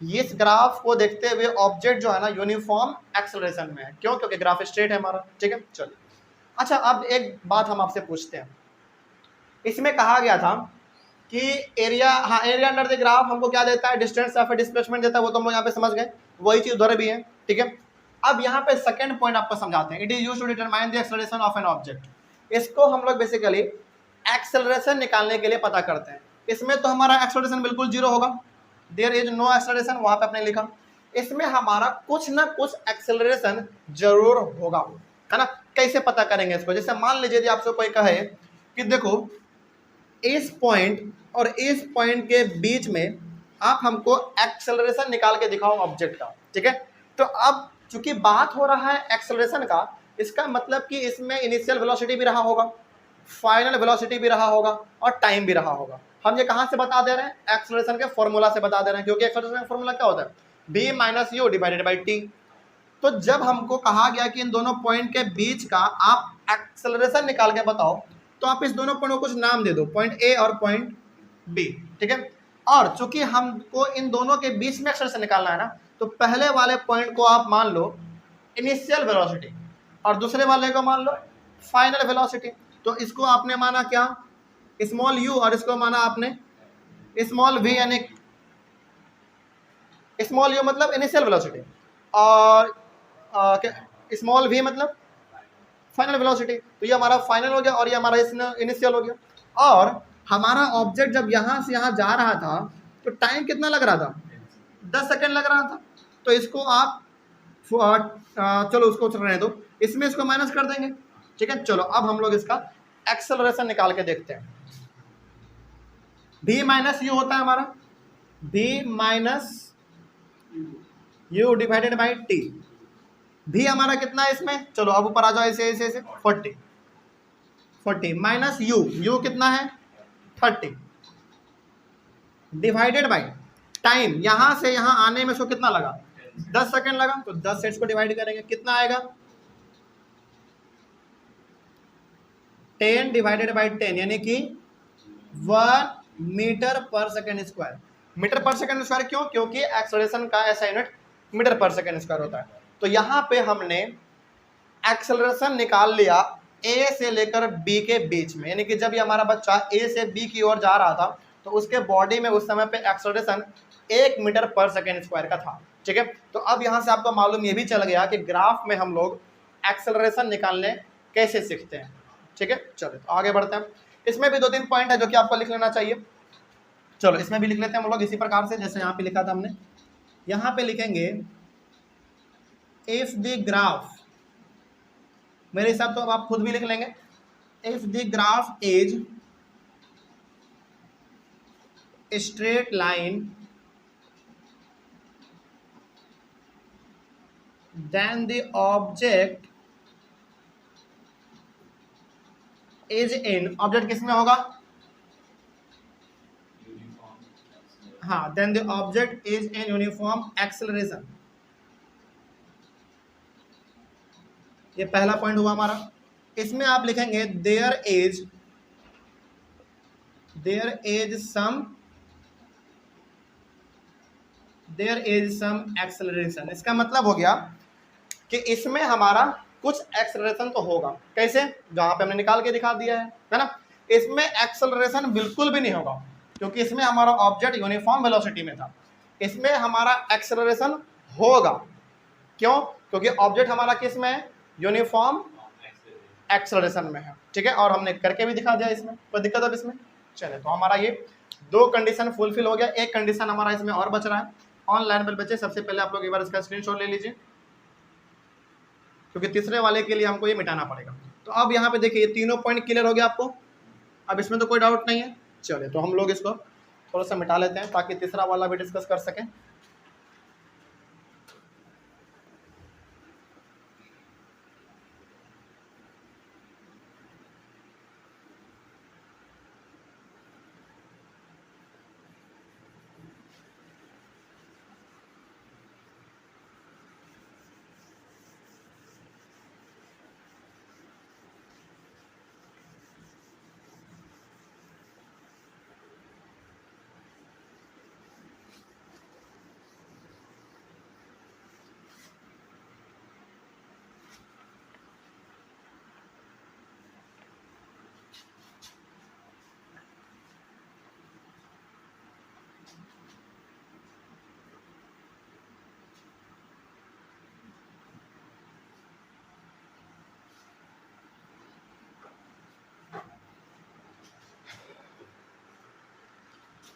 इस ग्राफ को देखते हुए ऑब्जेक्ट जो है ना यूनिफॉर्म एक्सेलरेशन में है। क्यों, क्योंकि ग्राफ स्ट्रेट है हमारा, ठीक है। चलिए अच्छा, अब एक बात हम आपसे पूछते हैं। इसमें कहा गया था कि एरिया, हाँ एरिया अंडर द ग्राफ हमको क्या देता है, डिस्टेंस ऑफ डिस्प्लेसमेंट देता है, वो तो हम लोग यहाँ पे समझ गए, वही चीज उधर भी है, ठीक है। अब यहाँ पे सेकंड पॉइंट आपको समझाते हैं, it is used to determine the acceleration of an object. इसको हम लोग बेसिकली एक्सेलरेशन निकालने के लिए पता करते हैं। इसमें तो हमारा एक्सेलरेशन बिल्कुल जीरो होगा, देयर इज नो एक्सेलरेशन, वहां पे आपने लिखा। इसमें हमारा कुछ ना कुछ एक्सेलरेशन जरूर होगा, है ना। कैसे पता करेंगे इसको, जैसे मान लीजिए आपसे कोई कहे कि देखो इस पॉइंट और इस पॉइंट के बीच में आप हमको एक्सेलरेशन निकाल के दिखाओ ऑब्जेक्ट का, ठीक है। तो अब चूंकि बात हो रहा है एक्सेलरेशन का, इसका मतलब कि इसमें इनिशियल वेलोसिटी भी रहा होगा, फाइनल वेलोसिटी भी रहा होगा, और टाइम भी रहा होगा। हम ये कहाँ से बता दे रहे हैं, एक्सेलरेशन के फॉर्मूला से बता दे रहे हैं, क्योंकि एक्सेलरेशन का फॉर्मूला क्या होता है, v minus you divided by T. तो जब हमको कहा गया कि इन दोनों पॉइंट के बीच का आप एक्सेलरेशन निकाल के बताओ, तो आप इस दोनों पॉइंट को कुछ नाम दे दो, पॉइंट ए और पॉइंट बी, ठीक है। और चूंकि हमको इन दोनों के बीच में एक्सेलरेशन निकालना है ना, तो पहले वाले पॉइंट को आप मान लो इनिशियल वेलोसिटी, और दूसरे वाले को मान लो फाइनल वेलोसिटी। तो इसको आपने माना क्या, स्मॉल यू, और इसको माना आपने स्मॉल वी, यानी स्मॉल यू मतलब इनिशियल वेलोसिटी, और स्मॉल वी मतलब फाइनल वेलोसिटी। तो ये हमारा फाइनल हो गया और ये हमारा इनिशियल हो गया। और हमारा ऑब्जेक्ट जब यहाँ से यहाँ जा रहा था तो टाइम कितना लग रहा था, 10 सेकेंड लग रहा था। तो इसको आप चलो उसको रहने दो, इसमें इसको माइनस कर देंगे, ठीक है। चलो अब हम लोग इसका एक्सेलरेशन निकाल के देखते हैं। v माइनस यू होता है हमारा, v minus you divided by T. v हमारा कितना है इसमें, चलो अब ऊपर आ जाओ, ऐसे ऐसे ऐसे 40 माइनस यू, यू कितना है 30 डिवाइडेड बाई टाइम, यहां से यहां आने में इसको कितना लगा 10 सेकंड लगा, तो 10 से इसको डिवाइड करेंगे कितना आएगा 10 डिवाइडेड बाई 10 यानी कि 1 मीटर पर सेकंड स्क्वायर। मीटर पर सेकंड स्क्वायर क्यों? क्योंकि एक्सेलरेशन का ऐसा यूनिट मीटर पर सेकंड स्क्वायर होता है। तो यहां पे हमने एक्सेलरेशन निकाल लिया ए से लेकर बी के बीच में, यानी कि जब ये हमारा बच्चा ए से बी की ओर जा रहा था तो उसके बॉडी में उस समय पे एक्सेलरेशन 1 मीटर पर सेकंड स्क्वायर का था। ठीक है, तो अब यहां से आपको मालूम ये भी चल गया कि ग्राफ में हम लोग एक्सेलरेशन निकालने कैसे सीखते हैं। ठीक है, चलो तो आगे बढ़ते हैं। इसमें भी 2-3 पॉइंट है जो कि आपको लिख लेना चाहिए। चलो इसमें भी लिख लेते हैं हम लोग इसी प्रकार से जैसे यहाँ पे लिखा था हमने। यहाँ पे लिखेंगे इफ द ग्राफ, मेरे हिसाब तो अब आप खुद भी लिख लेंगे, if the graph is straight line then the object is in, object किसमें होगा, हाँ, then the object is in uniform acceleration. ये पहला पॉइंट हुआ हमारा। इसमें आप लिखेंगे देयर इज सम एक्सेलरेशन। इसका मतलब हो गया कि इसमें हमारा कुछ एक्सेलरेशन तो होगा। कैसे? जहां पे हमने निकाल के दिखा दिया है ना। इसमें एक्सेलरेशन बिल्कुल भी नहीं होगा क्योंकि इसमें हमारा ऑब्जेक्ट यूनिफॉर्म वेलोसिटी में था। इसमें हमारा एक्सेलरेशन होगा। क्यों? क्योंकि ऑब्जेक्ट हमारा किस में है, यूनिफॉर्म एक्सेलरेशन में है। ठीक है, और हमने करके भी दिखा दिया। इसमें कोई दिक्कत अब इसमें? चले, तो हमारा ये 2 कंडीशन फुलफिल हो गया। एक कंडीशन हमारा इसमें और बच रहा है। ऑनलाइन पर बच्चे सबसे पहले आप लोग एक बार इसका स्क्रीनशॉट ले लीजिए क्योंकि तीसरे वाले के लिए हमको ये मिटाना पड़ेगा। तो अब यहाँ पे देखिए ये तीनों पॉइंट क्लियर हो गया आपको, अब इसमें तो कोई डाउट नहीं है। चलिए तो हम लोग इसको थोड़ा सा मिटा लेते हैं ताकि तीसरा वाला भी डिस्कस कर सकें।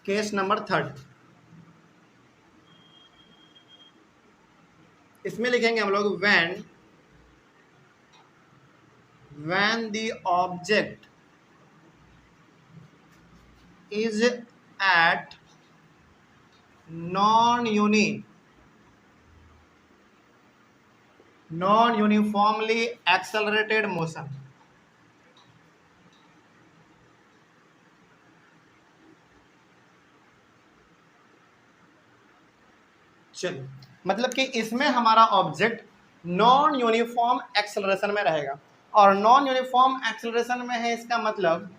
केस नंबर 3, इसमें लिखेंगे हम लोग when the object is at non-uniformly accelerated motion। चलिए, मतलब कि इसमें हमारा ऑब्जेक्ट नॉन यूनिफॉर्म एक्सेलरेशन में रहेगा। और नॉन यूनिफॉर्म एक्सेलरेशन में है, इसका मतलब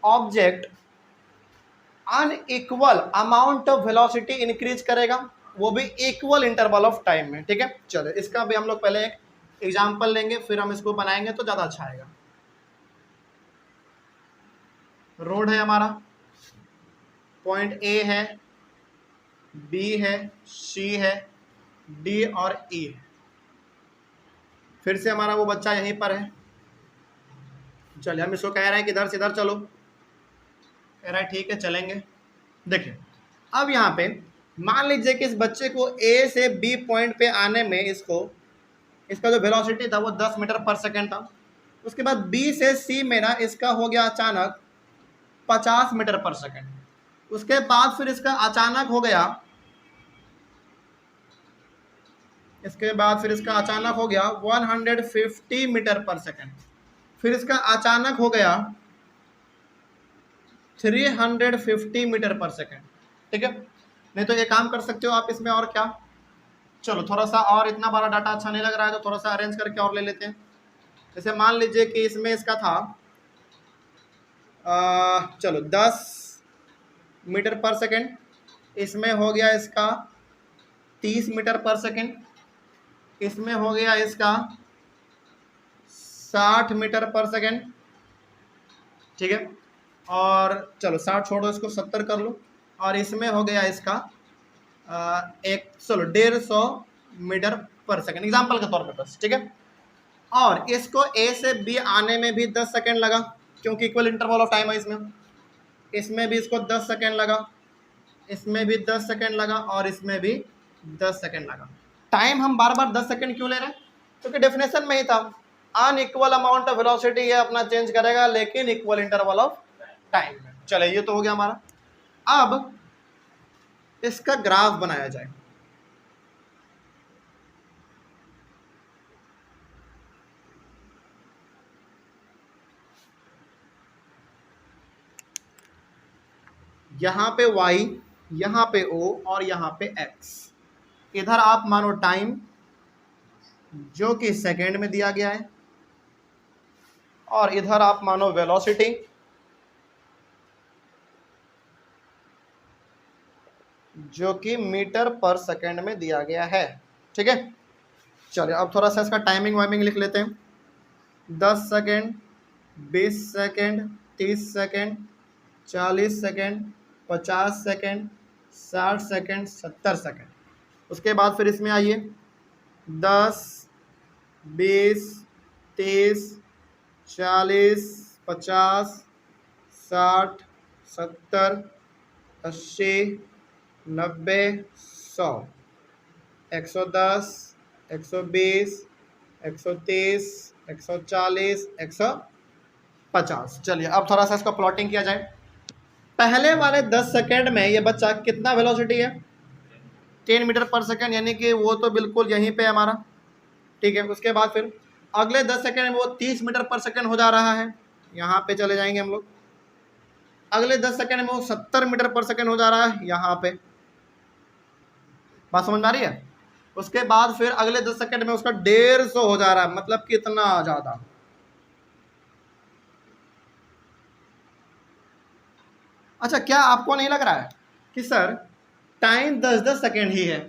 object unequal amount of velocity increase करेगा, वो भी इक्वल इंटरवल ऑफ टाइम में। ठीक है, चलो इसका भी हम लोग पहले एक एग्जांपल लेंगे फिर हम इसको बनाएंगे तो ज़्यादा अच्छा आएगा। रोड है हमारा, पॉइंट ए है, बी है, सी है, डी और ई है। फिर से हमारा वो बच्चा यहीं पर है। चलिए हम इसको कह रहे हैं कि इधर से इधर चलो, कह रहा है ठीक है चलेंगे। देखिए अब यहाँ पे मान लीजिए कि इस बच्चे को ए से बी पॉइंट पे आने में इसका जो वेलोसिटी था वो 10 मीटर पर सेकेंड था। उसके बाद बी से सी में ना इसका हो गया अचानक 50 मीटर पर सेकेंड। उसके बाद फिर इसका अचानक हो गया 150 मीटर पर सेकेंड। फिर इसका अचानक हो गया 350 मीटर पर सेकेंड, ठीक है। नहीं तो ये काम कर सकते हो आप इसमें, और क्या, चलो थोड़ा सा और, इतना बड़ा डाटा अच्छा नहीं लग रहा है तो थोड़ा सा अरेंज करके और ले लेते हैं। जैसे मान लीजिए कि इसमें इसका था चलो 10 मीटर पर सेकेंड, इसमें हो गया इसका 30 मीटर पर सेकेंड, इसमें हो गया इसका 60 मीटर पर सेकेंड, ठीक है। और चलो 60 छोड़ो, इसको 70 कर लो, और इसमें हो गया इसका 150 मीटर पर सेकेंड, एग्जाम्पल के तौर पे बस, ठीक है। और इसको ए से बी आने में भी 10 सेकेंड लगा, क्योंकि इक्वल इंटरवल ऑफ टाइम है इसमें भी इसको 10 सेकेंड लगा, इसमें भी 10 सेकेंड लगा, और इसमें भी 10 सेकेंड लगा। टाइम हम बार बार 10 सेकेंड क्यों ले रहे हैं? क्योंकि डेफिनेशन में ही था, अनइक्वल अमाउंट ऑफ वेलोसिटी ये अपना चेंज करेगा लेकिन इक्वल इंटरवल ऑफ टाइम। चले, ये तो हो गया हमारा। अब इसका ग्राफ बनाया जाए। यहां पे y, यहां पे o और यहां पे x। इधर आप मानो टाइम जो कि सेकेंड में दिया गया है, और इधर आप मानो वेलोसिटी जो कि मीटर पर सेकेंड में दिया गया है, ठीक है। चलिए अब थोड़ा सा इसका टाइमिंग वाइमिंग लिख लेते हैं। 10 second, 20 second, 30 second, 40 second, 50 second, 60 second, 70 second. उसके बाद फिर इसमें आइए 10, 20, 30, 40, 50, 60, 70, 80, 90, 100, 110, 120, 130, 140, 150। चलिए अब थोड़ा सा इसका प्लॉटिंग किया जाए। पहले वाले 10 सेकेंड में ये बच्चा कितना वेलोसिटी है? 10 मीटर पर सेकेंड, यानी कि वो तो बिल्कुल यहीं पे हमारा, ठीक है। उसके बाद फिर अगले 10 सेकेंड में वो 30 मीटर पर सेकेंड हो जा रहा है, यहाँ पे चले जाएंगे हम लोग। अगले 10 सेकेंड में वो 70 मीटर पर सेकेंड हो जा रहा है, यहाँ पे। बात समझ में आ रही है? उसके बाद फिर अगले 10 सेकेंड में उसका 150 हो जा रहा है, मतलब कितना ज्यादा। अच्छा, क्या आपको नहीं लग रहा है कि सर टाइम 10-10 सेकेंड ही है,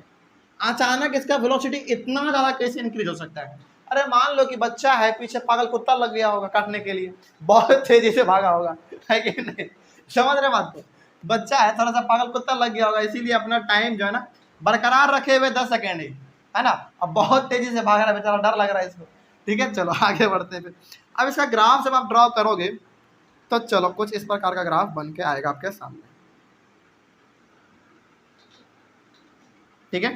अचानक इसका वेलोसिटी इतना ज़्यादा कैसे इंक्रीज हो सकता है? अरे मान लो कि बच्चा है, पीछे पागल कुत्ता लग गया होगा काटने के लिए, बहुत तेजी से भागा होगा, है कि नहीं? समझ रहे बात को? बच्चा है, थोड़ा सा पागल कुत्ता लग गया होगा, इसीलिए अपना टाइम जो है ना बरकरार रखे हुए 10 सेकेंड ही, है ना। अब बहुत तेजी से भाग रहा है बेचारा, डर लग रहा है इसको, ठीक है। चलो आगे बढ़ते हैं फिर। अब इसका ग्राफ जब आप ड्रॉ करोगे तो चलो कुछ इस प्रकार का ग्राफ बन के आएगा आपके सामने, ठीक है।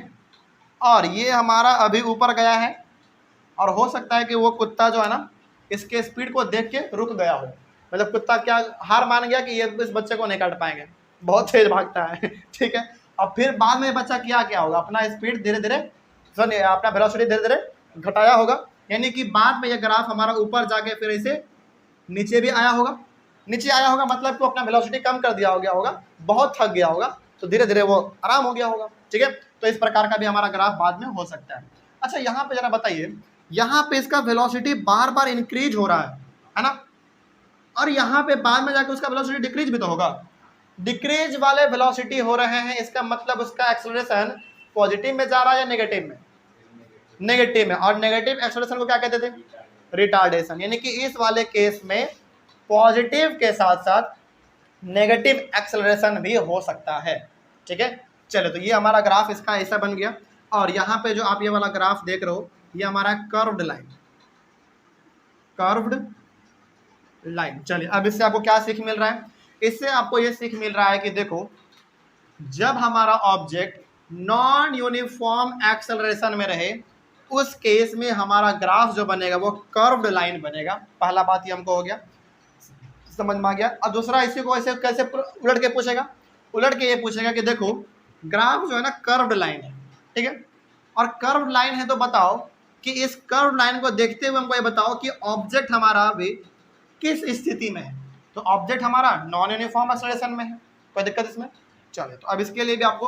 और ये हमारा अभी ऊपर गया है, और हो सकता है कि वो कुत्ता जो है ना इसके स्पीड को देख के रुक गया हो, मतलब कुत्ता क्या हार मान गया कि ये इस बच्चे को नहीं काट पाएंगे, बहुत तेज भागता है, ठीक है। अब फिर बाद में बच्चा क्या होगा, अपना स्पीड धीरे धीरे, अपना वेलोसिटी धीरे धीरे घटाया होगा, यानी कि बाद में ये ग्राफ हमारा ऊपर जाके फिर इसे नीचे भी आया होगा। नीचे आया होगा मतलब तो अपना वेलोसिटी कम कर दिया हो गया होगा, बहुत थक गया होगा, तो धीरे धीरे वो आराम हो गया होगा, ठीक है। तो इस प्रकार का भी हमारा ग्राफ बाद में हो सकता है। अच्छा, यहाँ पे जरा बताइए, यहाँ पे इसका वेलोसिटी बार बार इंक्रीज हो रहा है ना, और यहाँ पे बाद में जाकर उसका वेलोसिटी डिक्रीज भी तो होगा। डिक्रीज वाले वेलोसिटी हो रहे हैं, इसका मतलब उसका एक्सेलरेशन पॉजिटिव में जा रहा है या नेगेटिव में? नेगेटिव में। और नेगेटिव एक्सेलरेशन को क्या कहते थे? रिटार्डेशन। यानी कि इस वाले केस में पॉजिटिव के साथ साथ नेगेटिव एक्सेलरेशन भी हो सकता है, ठीक है। चलो, तो ये हमारा ग्राफ इसका ऐसा बन गया। और यहाँ पे जो आप ये वाला ग्राफ देख रहे हो, ये हमारा कर्व्ड लाइन, कर्व्ड लाइन। चलिए अब इससे आपको क्या सीख मिल रहा है? इससे आपको ये सीख मिल रहा है कि देखो, जब हमारा ऑब्जेक्ट नॉन यूनिफॉर्म एक्सेलरेशन में रहे, उस केस में हमारा ग्राफ जो बनेगा वो कर्व्ड लाइन बनेगा। पहला बात ये हमको हो गया, समझ में आ गया। अब दूसरा, इसी को ऐसे कैसे उलट के पूछेगा? उलट के ये पूछेगा कि देखो ग्राफ जो है ना कर्व्ड लाइन है, ठीक है। और कर्व्ड लाइन है तो बताओ कि इस कर्व्ड लाइन को देखते हुए हमको ये बताओ कि ऑब्जेक्ट हमारा अभी किस स्थिति में है, तो ऑब्जेक्ट हमारा नॉन यूनिफॉर्म एक्सेलरेशन में है, कोई दिक्कत इसमें? चलिए, तो अब इसके लिए भी आपको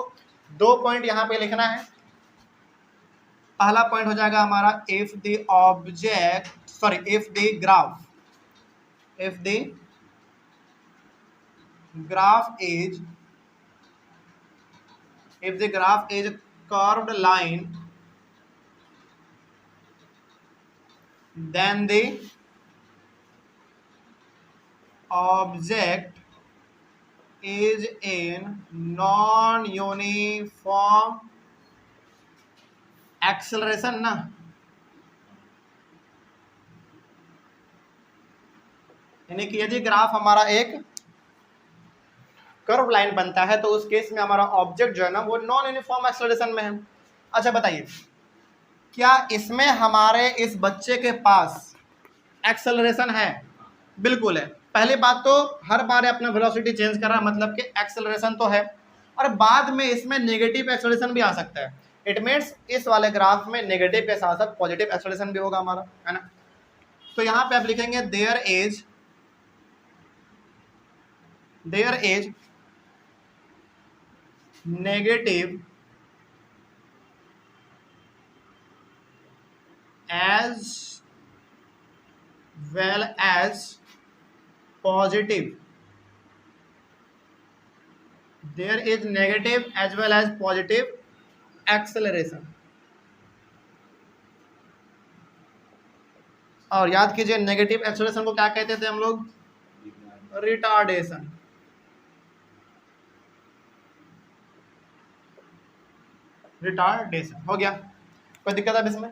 2 पॉइंट यहाँ पे लिखना है। पहला पॉइंट हो जाएगा हमारा if the graph is curved line, then the object is in non-uniform acceleration ना। यानी कि यदि ग्राफ हमारा एक कर्व लाइन बनता है तो उस केस में हमारा ऑब्जेक्ट जो है ना वो नॉन यूनिफॉर्म एक्सेलरेशन में है। अच्छा बताइए, क्या इसमें हमारे इस बच्चे के पास एक्सेलरेशन है? बिल्कुल है। पहली बात तो हर बार अपना वेलोसिटी चेंज कर रहा है, मतलब कि एक्सेलरेशन तो है, और बाद में इसमें नेगेटिव एक्सेलरेशन भी आ सकता है। इट मीन्स इस वाले ग्राफ में नेगेटिव के साथ साथ पॉजिटिव एक्सेलरेशन भी होगा हमारा, है ना। तो यहाँ पे आप लिखेंगे there is negative as well as positive. There is negative as well as positive acceleration. और याद कीजिए नेगेटिव एक्सेलरेशन को क्या कहते थे हम लोग? रिटार्डेशन। हो गया, कोई दिक्कत है इसमें?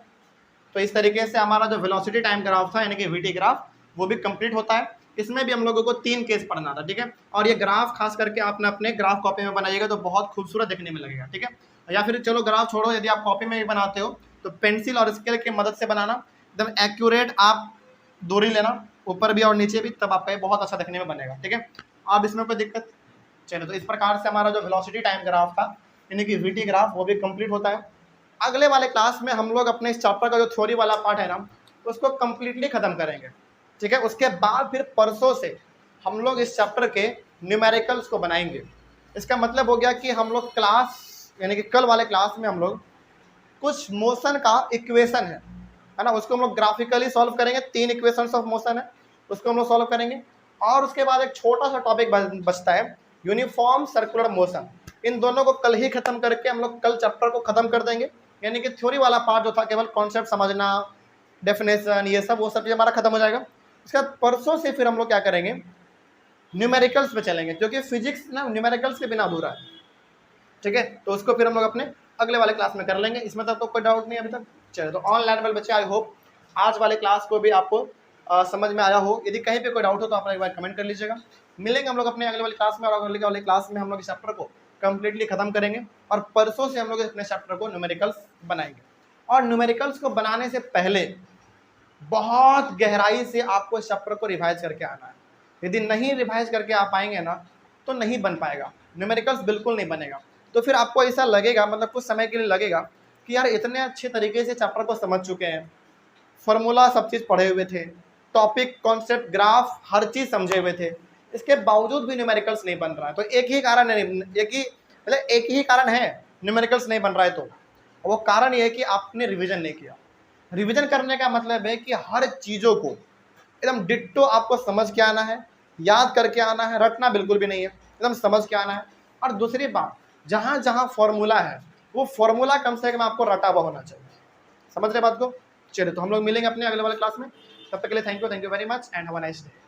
तो इस तरीके से हमारा जो वेलोसिटी टाइम ग्राफ था यानी कि वीटी ग्राफ वो भी कंप्लीट होता है। इसमें भी हम लोगों को 3 केस पढ़ना था, ठीक है। और ये ग्राफ खास करके आपने अपने ग्राफ कॉपी में बनाइएगा तो बहुत खूबसूरत दिखने में लगेगा, ठीक है। या फिर चलो ग्राफ छोड़ो, यदि आप कॉपी में भी बनाते हो तो पेंसिल और स्केल की मदद से बनाना, एकदम एक्यूरेट आप दूरी लेना ऊपर भी और नीचे भी, तब आपका बहुत अच्छा दिखने में बनेगा, ठीक है। अब इसमें कोई दिक्कत? चलो, तो इस प्रकार से हमारा जो वेलोसिटी टाइम ग्राफ था यानी कि वीटी ग्राफ वो भी कंप्लीट होता है। अगले वाले क्लास में हम लोग अपने इस चैप्टर का जो थ्योरी वाला पार्ट है ना उसको कंप्लीटली खत्म करेंगे, ठीक है। उसके बाद फिर परसों से हम लोग इस चैप्टर के न्यूमेरिकल्स को बनाएंगे। इसका मतलब हो गया कि हम लोग क्लास यानी कि कल वाले क्लास में हम लोग कुछ मोशन का इक्वेशन है ना, उसको हम लोग ग्राफिकली सॉल्व करेंगे। 3 इक्वेशंस ऑफ मोशन है, उसको हम लोग सॉल्व करेंगे। और उसके बाद एक छोटा सा टॉपिक बचता है यूनिफॉर्म सर्कुलर मोशन। इन दोनों को कल ही खत्म करके हम लोग कल चैप्टर को खत्म कर देंगे। यानी कि थ्योरी वाला पार्ट जो था केवल कॉन्सेप्ट समझना, डेफिनेशन, ये सब वो सब चीज़ हमारा खत्म हो जाएगा। इसके बाद परसों से फिर हम लोग क्या करेंगे, न्यूमेरिकल्स पे चलेंगे, क्योंकि फिजिक्स ना न्यूमेरिकल्स के बिना अधूरा है, ठीक है। तो उसको फिर हम लोग अपने अगले वाले क्लास में कर लेंगे। इसमें तो कोई डाउट नहीं अभी तक? चलिए, तो ऑनलाइन वाले बच्चे, आई होप आज वाले क्लास को भी आपको समझ में आया हो। यदि कहीं पे कोई डाउट हो तो आप एक बार कमेंट कर लीजिएगा। मिलेंगे हम लोग अपने अगले वाली क्लास में, और अगले वाली क्लास में हम लोग इस चैप्टर को कंप्लीटली खत्म करेंगे और परसों से हम लोग अपने चैप्टर को न्यूमेरिकल्स बनाएंगे। और न्यूमेरिकल्स को बनाने से पहले बहुत गहराई से आपको इस चैप्टर को रिवाइज करके आना है। यदि नहीं रिवाइज करके आप आएंगे ना तो नहीं बन पाएगा, न्यूमेरिकल्स बिल्कुल नहीं बनेगा। तो फिर आपको ऐसा लगेगा, मतलब कुछ समय के लिए लगेगा कि यार इतने अच्छे तरीके से चैप्टर को समझ चुके हैं, फॉर्मूला सब चीज़ पढ़े हुए थे, टॉपिक, कॉन्सेप्ट, ग्राफ हर चीज़ समझे हुए थे, इसके बावजूद भी न्यूमेरिकल्स नहीं बन रहा है। तो एक ही कारण है न्यूमेरिकल्स नहीं बन रहा है। तो वो कारण ये है कि आपने रिवीजन नहीं किया। रिवीजन करने का मतलब है कि हर चीज़ों को एकदम डिट्टो आपको समझ के आना है, याद करके आना है, रटना बिल्कुल भी नहीं है, एकदम समझ के आना है। और दूसरी बात, जहाँ जहाँ फॉर्मूला है वो फॉर्मूला कम से कम आपको रटा हुआ होना चाहिए। समझ रहे बात को? चलिए, तो हम लोग मिलेंगे अपने अगले वाले क्लास में। तब तक के लिए thank you very much and have a nice day.